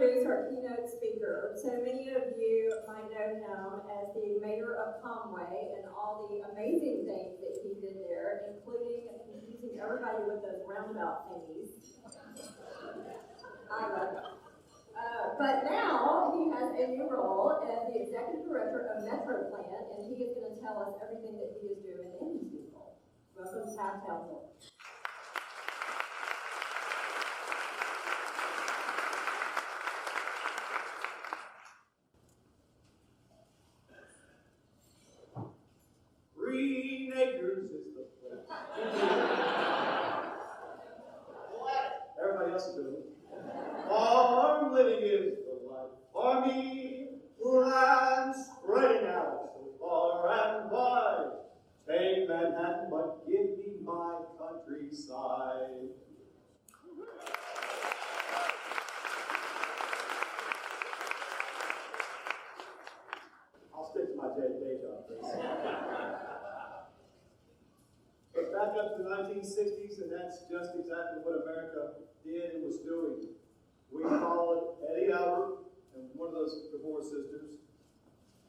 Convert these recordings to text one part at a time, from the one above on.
introduce our keynote speaker. So many of you might know him as the mayor of Conway and all the amazing things that he did there, including confusing everybody with those roundabout thingies. I love it. But now he has a new role as the executive director of Metroplan, and he is going to tell us everything that he is doing in his new role. Welcome, Townsell. Green Acres is the place. Everybody else is doing it. Farm living is the life. Farming land spreading out so far and wide. Take Manhattan, but give me my countryside. I'll stick to my day job, please. But back up to the 1960s, and that's just exactly what America did and was doing. We followed Eddie Albert and one of those divorce sisters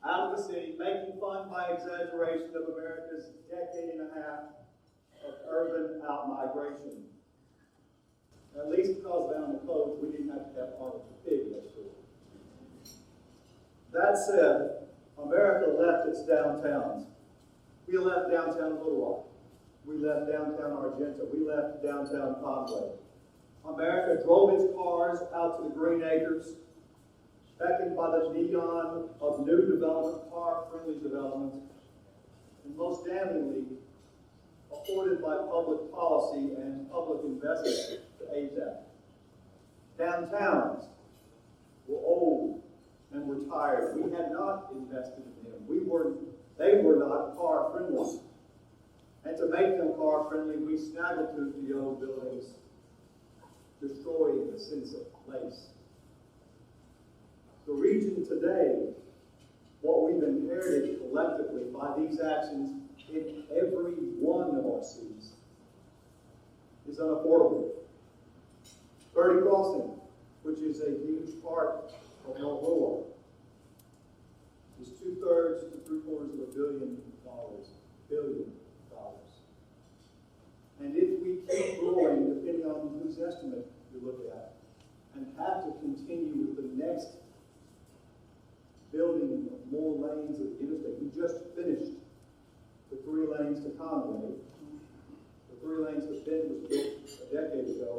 out of the city, making fun by exaggeration of America's decade and a half of urban outmigration. At least because of animal codes, we didn't have to have Arnold the pig at school. That said, America left its downtowns. We left downtown Little Rock. We left downtown Argenta. We left downtown Conway. America drove its cars out to the Green Acres, beckoned by the neon of new development, car-friendly development, and most damningly, afforded by public policy and public investment to aid that. Downtowns were old and were tired. We had not invested in them. They were not car-friendly. And to make them car-friendly, we snaggletooth the old buildings, destroying the sense of place. The region today, what we've inherited collectively by these actions in every one of our cities, is unaffordable. 30 Crossing, which is a huge part of North Little Rock, is 2/3 to 3/4 billion dollars. And if we keep growing, depending on whose estimate you look at, and have to continue with the next building of more lanes of the interstate, we just finished the 3 lanes to Conway. The 3 lanes to Benton was built a decade ago,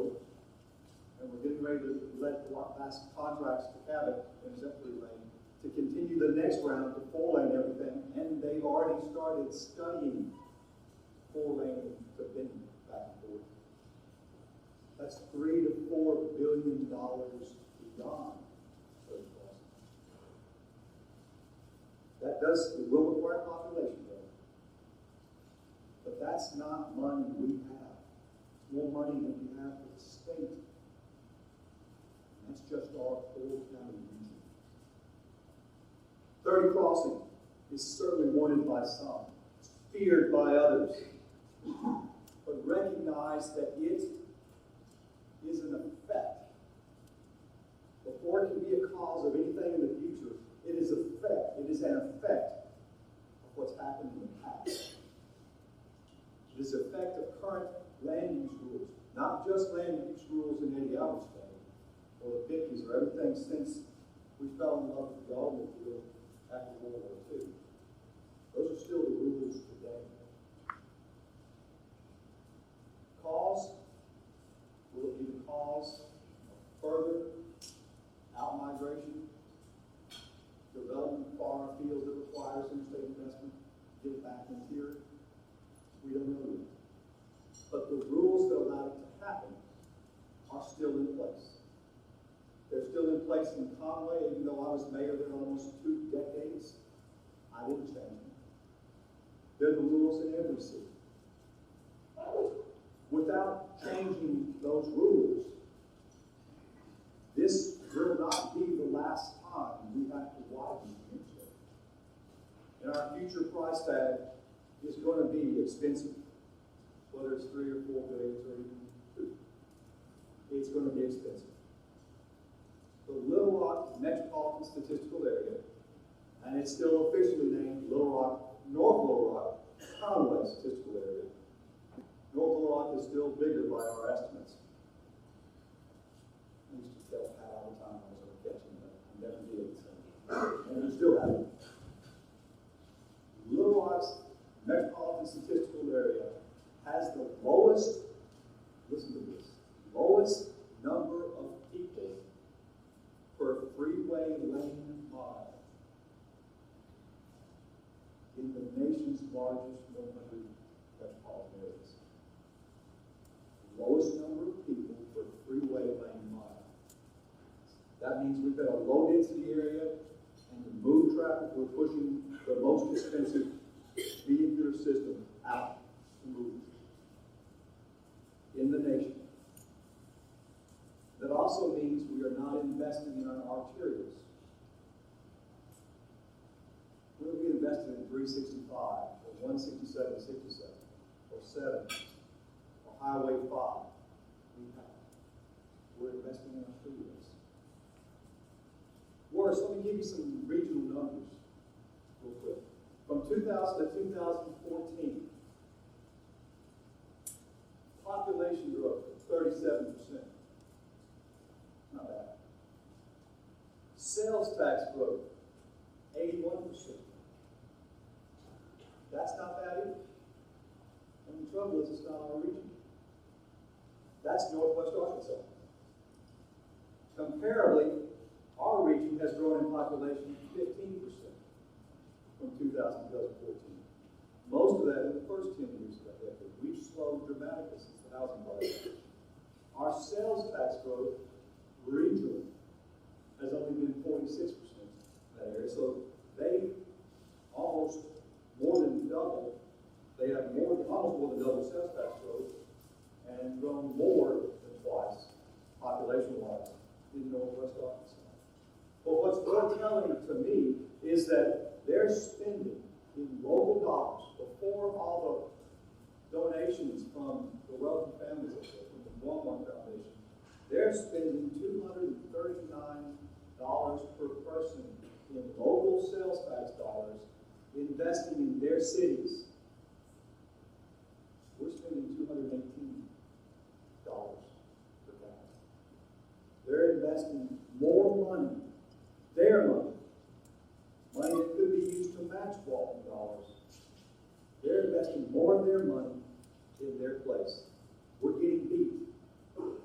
and we're getting ready to let last contracts to Cabot in that 3 lane to continue the next round to 4-lane everything, and they've already started studying 4-lane to Benton back and forth. That's $3 to $4 billion beyond 30 Crossing. It will require population growth. But that's not money we have. It's more money than we have for the state. And that's just our 4-county region. 30 Crossing is certainly wanted by some. It's feared by others. But recognize that it is an effect. Before it can be a cause of anything in the future, it is effect. It is an effect of what's happened in the past. It is an effect of current land use rules, not just land use rules in Eddie Albert's day, or the 50s, or everything since we fell in love with the automobile after World War II. Those are still the rules today. Will it be the cause of further outmigration, development far afield that requires interstate investment, get back in here? We don't know yet. But the rules that allow it to happen are still in place. They're still in place in Conway, even though I was mayor there almost 2 decades. I didn't change them. They're the rules in every city. Without changing those rules, this will not be the last time we have to widen the interstate. And our future price tag is going to be expensive, whether it's 3 or 4 billion or even 2. It's going to be expensive. The Little Rock Metropolitan Statistical Area, and it's still officially named North Little Rock Conway Statistical Area. North Little Rock is still bigger by our estimates. I used to tell Pat all the time I was going to catch him, but I never did. So. And we still have it. Little Rock's Metropolitan Statistical Area has the lowest, listen to this, lowest number of people per freeway lane mile in the nation's largest 100 metropolitan areas. Lowest number of people per freeway lane mile. That means we've got a low density area, and to move traffic, we're pushing the most expensive vehicular system out to move in the nation. That also means we are not investing in our arterials. What have we invested in 365, or 167, 67, or 7, or Highway 5? We have. We're investing in our freeways. Worse, let me give you some regional numbers real quick. From 2000 to 2014, population growth of 37%. Not bad. Sales tax growth, 81%. That's not bad either. And the trouble is, it's not our region. That's Northwest Arkansas. Comparably, our region has grown in population 15% from 2000 to 2014. Most of that in the first 10 years of that decade. We've slowed dramatically since the housing bubble. Our sales tax growth regionally has only been 46% in that area. So they almost more than double. They have almost more than double sales tax growth and grown more than twice population-wise in Northwest Arkansas. But what's more telling to me is that they're spending in local dollars before all the donations from the Wealthy Families, from the Walmart Foundation. They're spending $239 per person in local sales tax dollars, investing in their cities. We're spending $218 per capita. They're investing more money, their money that could be used to match Walton dollars. They're investing more of their money in their place. We're getting beat.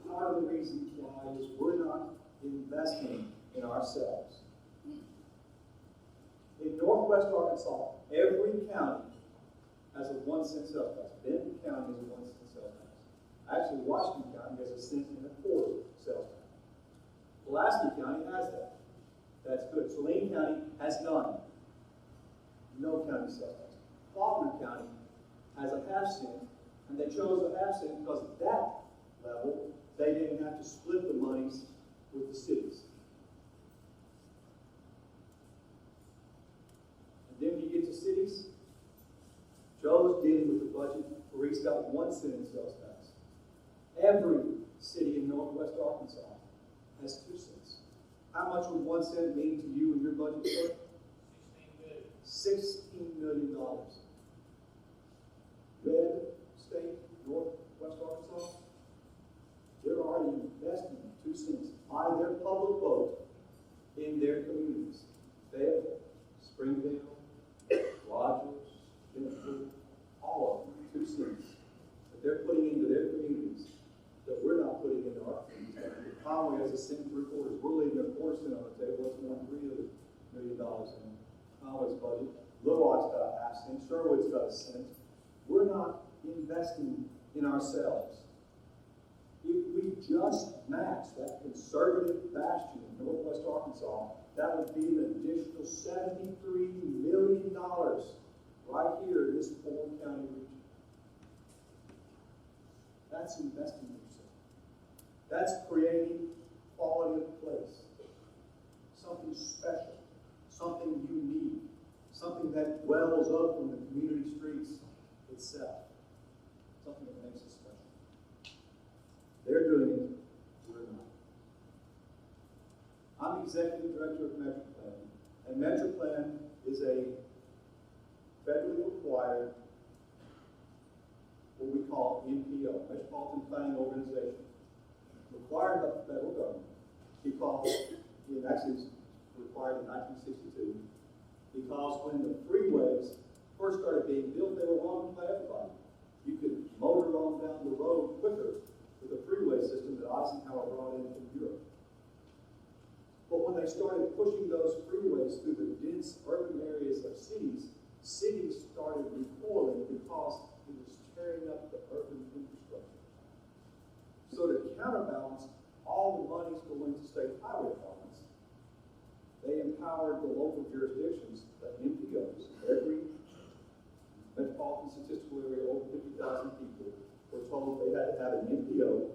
Part of the reason why is we're not investing in ourselves. In Northwest Arkansas, every county has a 1 cent sales tax. Benton County has a 1 cent sales tax. Actually, Washington County has a 1.25 cent sales tax. Pulaski County has that. That's good. Saline County has none. No county sales tax. Faulkner County has a 0.5 cent, and they chose a 0.5 cent because at that level, they didn't have to split the monies with the cities. And then when you get to cities, Joe's dealing with the budget where he's got 1 cent in sales tax. Every city in Northwest Arkansas has 2 cents. How much would 1 cent mean to you in your budget, sir? $16 million. Red State, Northwest Arkansas, they're already investing 2 cents by their public vote in their communities. Fayetteville, Springdale, Rogers, Bentonville, all of them, 2 cents that they're putting into their communities that we're not putting into our communities. Conway has a 1.75 cents. We're leaving a 4 cent on the table. That's $1.3 million in Conway's budget. Little Rock's got a 0.5 cent. Sherwood's got 1 cent. We're not investing in ourselves. If we just match that conservative bastion in Northwest Arkansas, that would be an additional $73 million right here in this 4-county region. That's investing in yourself. That's creating quality of place. Something special. Something unique. Something that wells up from the community streets itself. Something that makes it special. They're doing it, we're not. I'm executive director of Metroplan, and Metroplan is a federally required, what we call MPO, Metropolitan Planning Organization, required by the federal government because, it actually was required in 1962, because when the freeways first started being built, they were wrong by everybody. You could motor on down the road quicker with a freeway system that Eisenhower brought in from Europe. But when they started pushing those freeways through the dense urban areas of cities, cities started recoiling because it was tearing up the urban infrastructure. So to counterbalance all the monies going to state highway departments, they empowered the local jurisdictions, the MPOs. Every metropolitan statistical area over 50,000 people were told they had to have an MPO,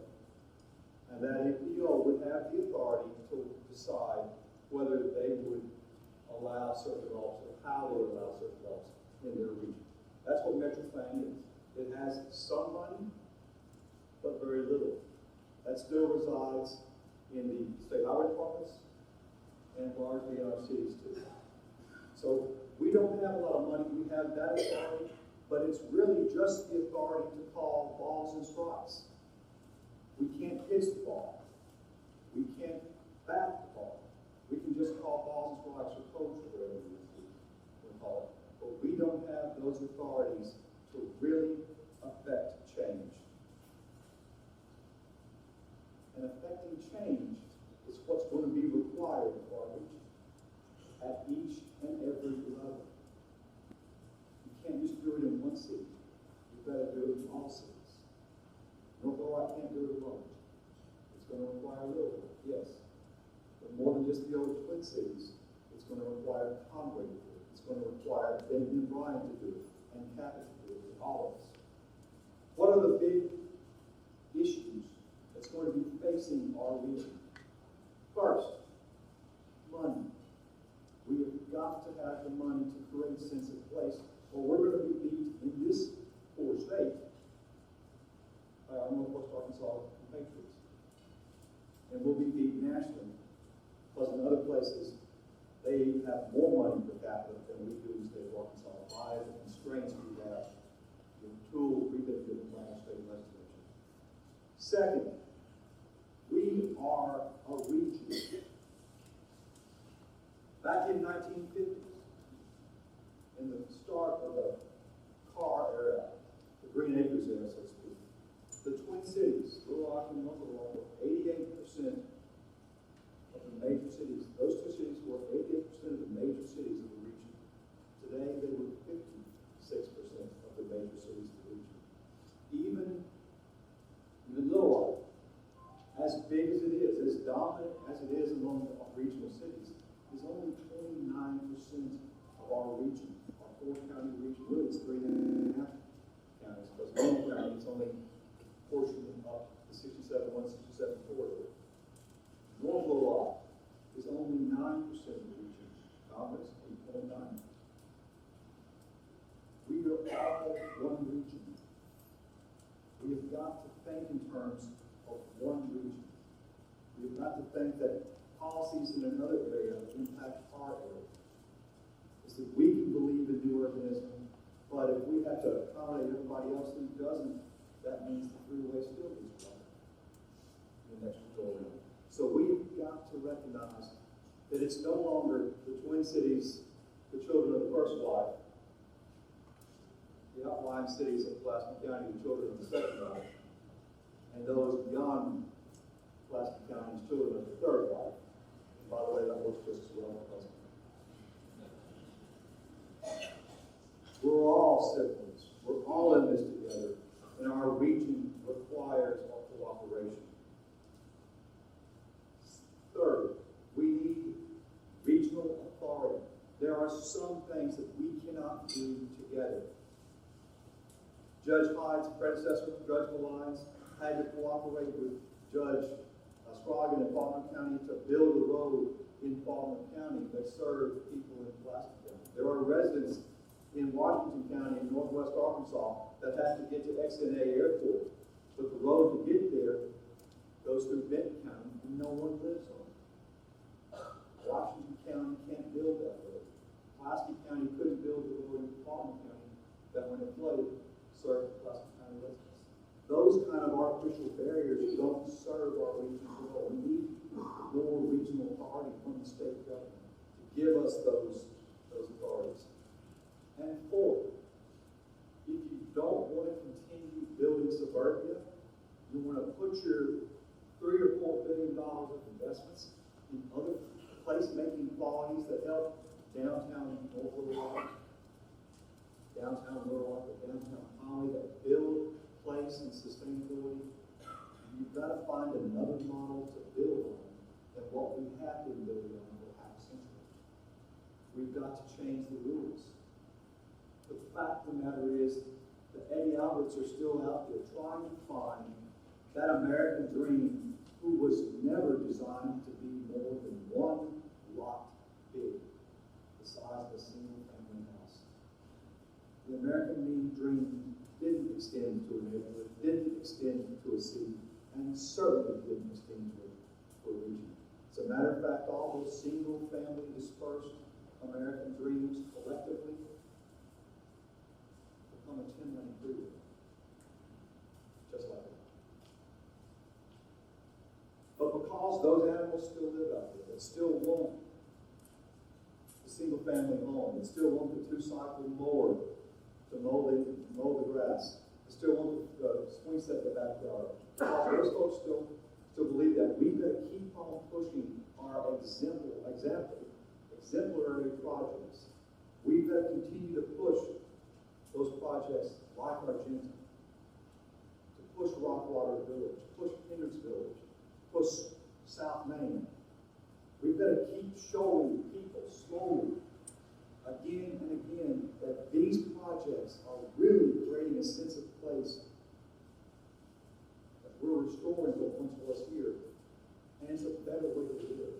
and that MPO would have the authority to decide whether they would allow certain developments or how they would allow certain developments in their region. That's what Metroplan is. It has some money, but very little. That still resides in the state highway departments and largely in our cities too. So we don't have a lot of money. We have that authority, but it's really just the authority to call balls and strikes. We can't pitch the ball. We can't bat the ball. We can just call balls and strikes or coach or whatever we call it. But we don't have those authorities to really affect change. And affecting change is what's going to be required for our region at each and every level. You can't just do it in one city. You've got to do it in all cities. Although I can't do it alone. It's going to require a little bit, yes. But more than just the old Twin Cities, it's going to require Conway to do it. It's going to require Benton and Bryan to do it, and Cabot to do it, and all of us. What are the big issues that's going to be facing our region? First, money. We have got to have the money to create a sense of place, or we're going to be beat in this poor state by our Northwest Arkansas compatriots. And we'll be beat nationally, because in other places, they have more money per capita than we do in the state of Arkansas by the constraints we have, the tools we've been given by our state legislature. Second, we are a region. Back in 1950s, in the start of the car era, the Green Acres era, so to speak, the Twin Cities, Little Rock and North Little Rock, were 88% of the major cities. Those two cities were 88% of the major cities of the region. Today, they were 56% of the major cities of the region. Even Little Rock, as big as it is, as dominant as it is among the regional cities, is only 29% of our region, our four-county region. Really, it's 3.5 counties, because Long County is only portion up the 67-1, 67-4 corridor. North Little Rock is only 9% of the region. Congress, 8.9. We are all one region. We have got to think in terms of one region. We have got to think that policies in another area impact our area. It's that we can believe in new urbanism, but if we have to accommodate everybody else who doesn't, that means the freeway still gets run in the next go around. So we've got to recognize that it's no longer the Twin Cities, the children of the first wife, the outlying cities of Pulaski County, the children of the second wife, and those beyond Pulaski County's children of the third wife. And by the way, that works just as well with husband. We're all siblings. We're all in this together, and our region requires our cooperation. Third, we need regional authority. There are some things that we cannot do together. Judge Hyde's predecessor, Judge Malines, had to cooperate with Judge Scroggin in Faulkner County to build a road in Faulkner County that served people in Pulaski County. There are residents in Washington County in northwest Arkansas that have to get to XNA Airport, but the road to get there goes through Benton County, and no one lives on it. that when it flooded, served Placer County residents. Those kind of artificial barriers don't serve our region at all. We need more regional authority from the state government to give us those authorities. And four, if you don't want to continue building suburbia, you want to put your $3 or $4 billion of investments in other place-making qualities that help downtown North Little Rock, downtown Little Rock, downtown Holly, that build place and sustainability. You've got to find another model to build on than what we have been building on for half a century. We've got to change the rules. The fact of the matter is, the Eddie Alberts are still out there trying to find that American dream who was never designed to be more than one lot big, the size of a single family house. The American dream didn't extend to a neighborhood, didn't extend to a city, and certainly didn't extend to a region. As a matter of fact, all those single-family dispersed American dreams collectively become a 10-lane freeway, just like that. But because those animals still live out there, that still want the single-family home, that still want the two-cycle mower to mow the grass, that still want the swing set in the backyard, because those folks still believe that, we've got to keep on pushing our exemplary projects. We've got to continue to push those projects like Argenta, to push Rockwater Village, push Hendricks Village, push South Main. We've got to keep showing people slowly, again and again, that these projects are really creating a sense of place, that we're restoring what once was here, and it's a better way to live.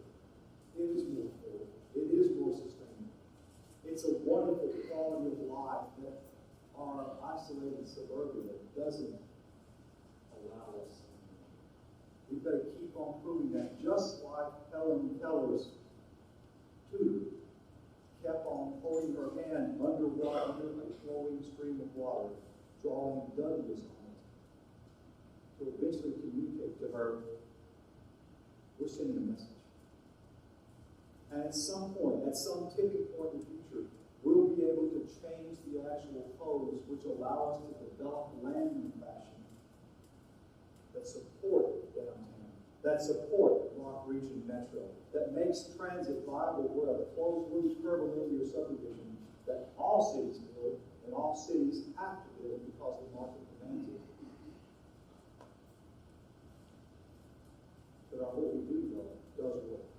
It is more full. It is more sustainable. It's a wonderful quality of life that our isolated suburbia doesn't allow us. We've got to keep on proving that, just like Helen Keller's tutor kept on holding her hand under a flowing stream of water, drawing W's on it, to eventually communicate to her, we're sending a message. And at some point, at some tipping point in the future, we'll be able to change the actual codes which allow us to develop land in a fashion that support downtown, that support Rock Region Metro, that makes transit viable where a closed loop urban linear subdivision that all cities build and all cities have to build because the market demands it. But what we do, though, does work,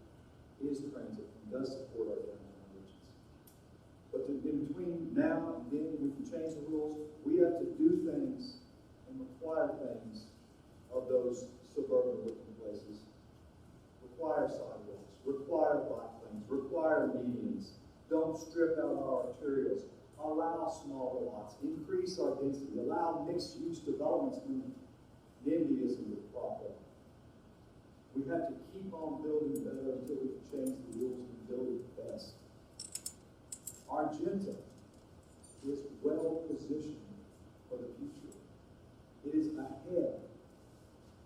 is transit, and does support our downtown regions. But in between now and then, we can change the rules. We have to do things and require things of those suburban looking places. Require sidewalks, require bike lanes, require medians. Don't strip out our arterials. Allow smaller lots. Increase our density. Allow mixed-use developments when NIMBYism is propped up. We have to keep on building better until we can change the rules and build it best. Argenta is well positioned for the future. It is ahead,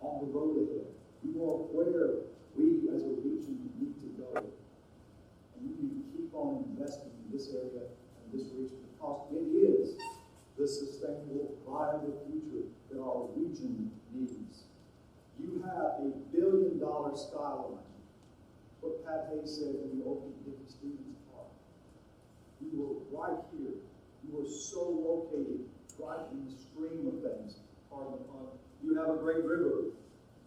on the road ahead. You are where we as a region need to go. And we need to keep on investing in this area and this region because it is the sustainable, viable future that our region needs. You have a $1 billion skyline. What Pat Hayes said when you opened Dickie Stevens Park. You were right here. You were so located right in the stream of things. Pardon the pun. You have a great river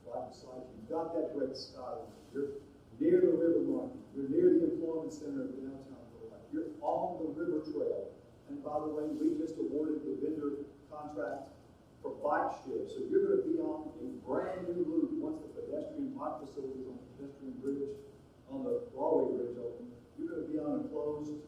right beside you. You've got that great skyline. You're near the river market. You're near the employment center of downtown Little Rock. You're on the river trail. And by the way, we just awarded the vendor contract for bike share. So you're going to be on a brand new loop once the pedestrian bike facilities on the pedestrian bridge, on the Broadway Bridge open. You're going to be on a closed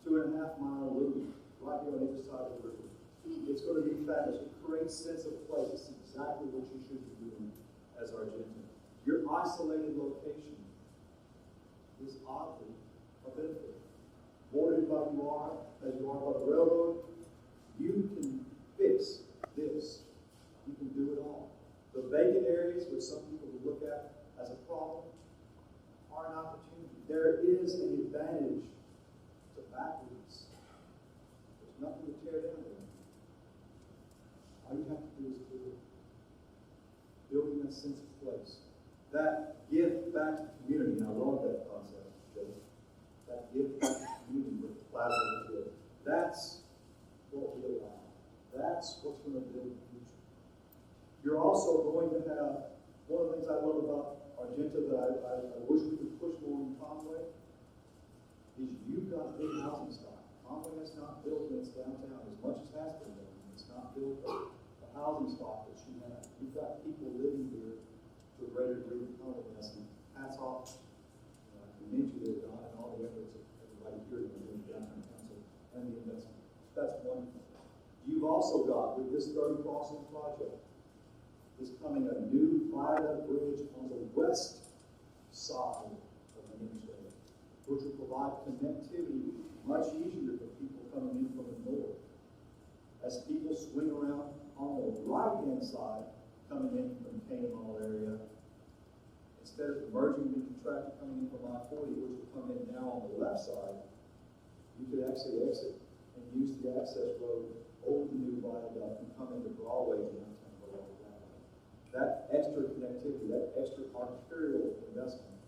2.5-mile loop right here on either side of the river. It's going to be fabulous. It creates sense of place. It's exactly what you should be doing as Argenta. Your isolated location is oddly a benefit. Bordered by as you are by the railroad, you this, you can do it all. The vacant areas, which some people would look at as a problem, are an opportunity. There is an advantage to backwoods. There's nothing to tear down there. All you have to do is do it. Building that sense of place. That gift back to the community, and I love that concept, Joe. That gift back to the community with the plaza of the field. That's what we allow. That's what's going to build the future. You're also going to have, one of the things I love about Argenta that I wish we could push more in Conway, is you've got a big housing stock. Conway has not built in its downtown as much as has been done. It's not built the housing stock that you have. You've got people living here to a greater degree than Conway has. And hats off, I commend you there, Don, and all the efforts of everybody here in the downtown council and the investment. That's wonderful. You've also got, with this 30 crossing project, is coming a new viaduct bridge on the west side of the interstate, which will provide connectivity much easier for people coming in from the north. As people swing around on the right-hand side, coming in from the Cane Mall area, instead of merging into traffic coming in from I-40, which will come in now on the left side, you could actually exit and use the access road over the new viaduct and come into Broadway downtown Broadway that way. That extra connectivity, that extra arterial investment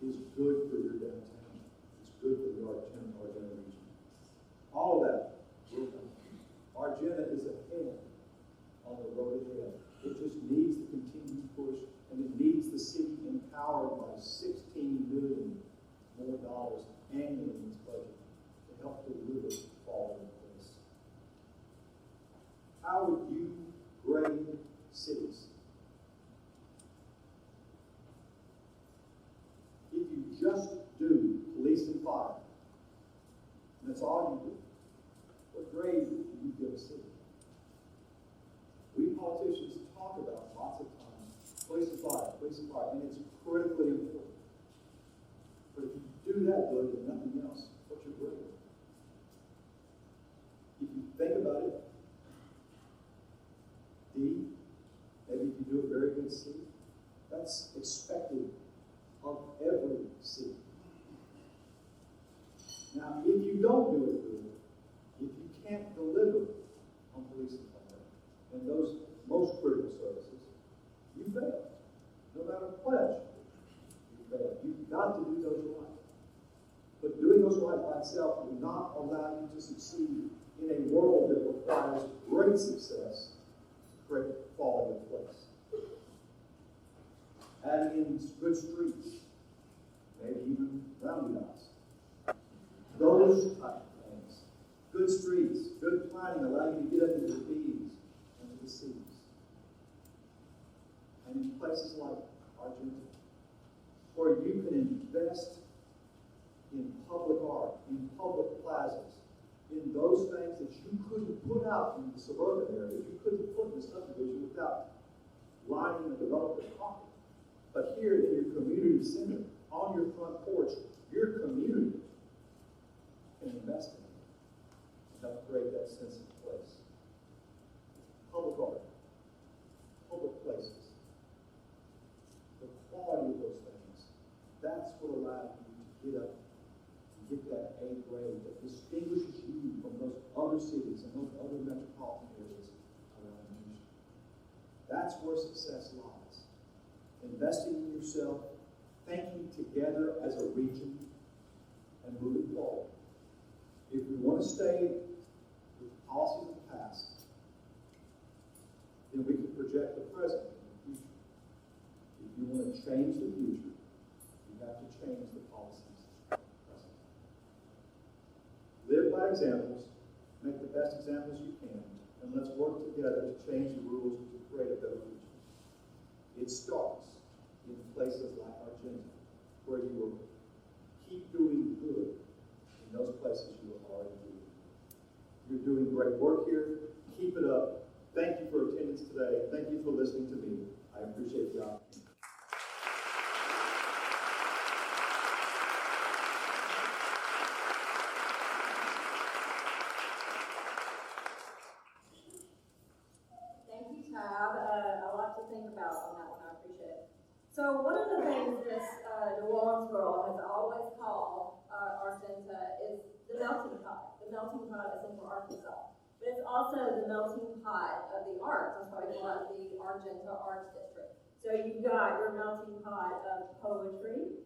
is good for your downtown. It's good for the Argenta region. All of that will come. Argenta is ahead on the road ahead. It just needs the continued push, and it needs the city empowered by $16 million more annually in its budget to help deliver all of this. How would you grade cities? If you just do police and fire, and that's all you do, what grade do you give a city? We politicians talk about lots of times police and fire, and it's critically important. But if you do that good and nothing else, what's your grade? If you think about it, D, maybe if you do a very good C, that's expected of every city. Now, if you don't do it good, if you can't deliver on police and fire, and those most critical services, you fail. No matter what else you fail. You've got to do those right. But doing those right by itself will not allow you to succeed in a world that requires great success to create quality of place. Adding in good streets, maybe even roundabouts. Those type of things. Good streets, good planning, allow you to get up into the B's and to the C's. And in places like Argenta, where you can invest in public art, in public plazas, in those things that you couldn't put out in the suburban areas, you couldn't put in the subdivision without lining the developer's pocket. But here in your community center, on your front porch, your community can invest in it and help create that sense of place. Public art, public places, the quality of those things, that's what allows you to get up and get that A grade that distinguishes you from those other cities and those other metropolitan areas around the nation. That's where success lies. Investing in yourself, thinking together as a region, and moving forward. If we want to stay with the policies of the past, then we can project the present and the future. If you want to change the future, you have to change the policies of the present. Live by examples, make the best examples you can, and let's work together to change the rules to create a better future. It starts in places like Argenta, where you will keep doing good in those places you are already doing. You're doing great work here. Keep it up. Thank you for attendance today. Thank you for listening to me. I appreciate the opportunity. things this New Orleans girl has always called Argenta is the melting pot. The melting pot is in Arkansas. But it's also the melting pot of the arts. That's why we call it the Argenta Arts District. So you've got your melting pot of poetry,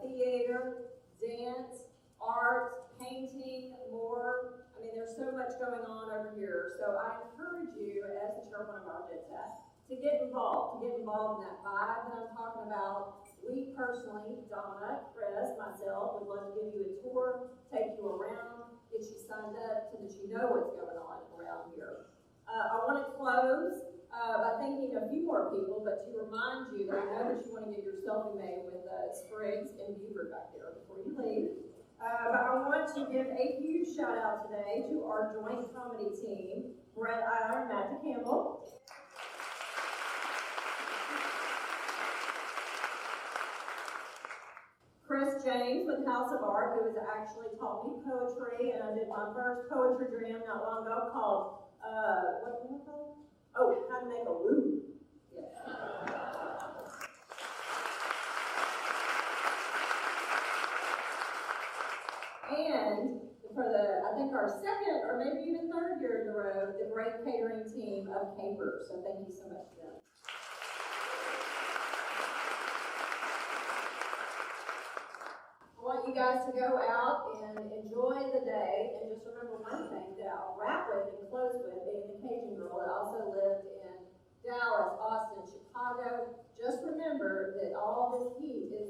theater, dance, art, painting, more. I mean, there's so much going on over here. So I encourage you, as the chairwoman of Argenta, to get involved in that vibe that I'm talking about. We personally, Donna, Chris, myself, would love to give you a tour, take you around, get you signed up so that you know what's going on around here. I want to close by thanking a few more people, but to remind you that I know that you want to get your selfie made with Spriggs and Buford back there before you leave. But I want to give a huge shout out today to our joint comedy team, Brett Iyer and Matt Campbell. Chris James with House of Art, who has actually taught me poetry, and I did my first poetry jam not long ago called, what was it called? Oh, How to Make a Woo. Yes. And for I think our second or maybe even third year in a row, the great catering team of Capers. So thank you so much to them. I want you guys to go out and enjoy the day, and just remember one thing that I'll wrap with and close with, being the Cajun girl that also lived in Dallas, Austin, Chicago. Just remember that all this heat is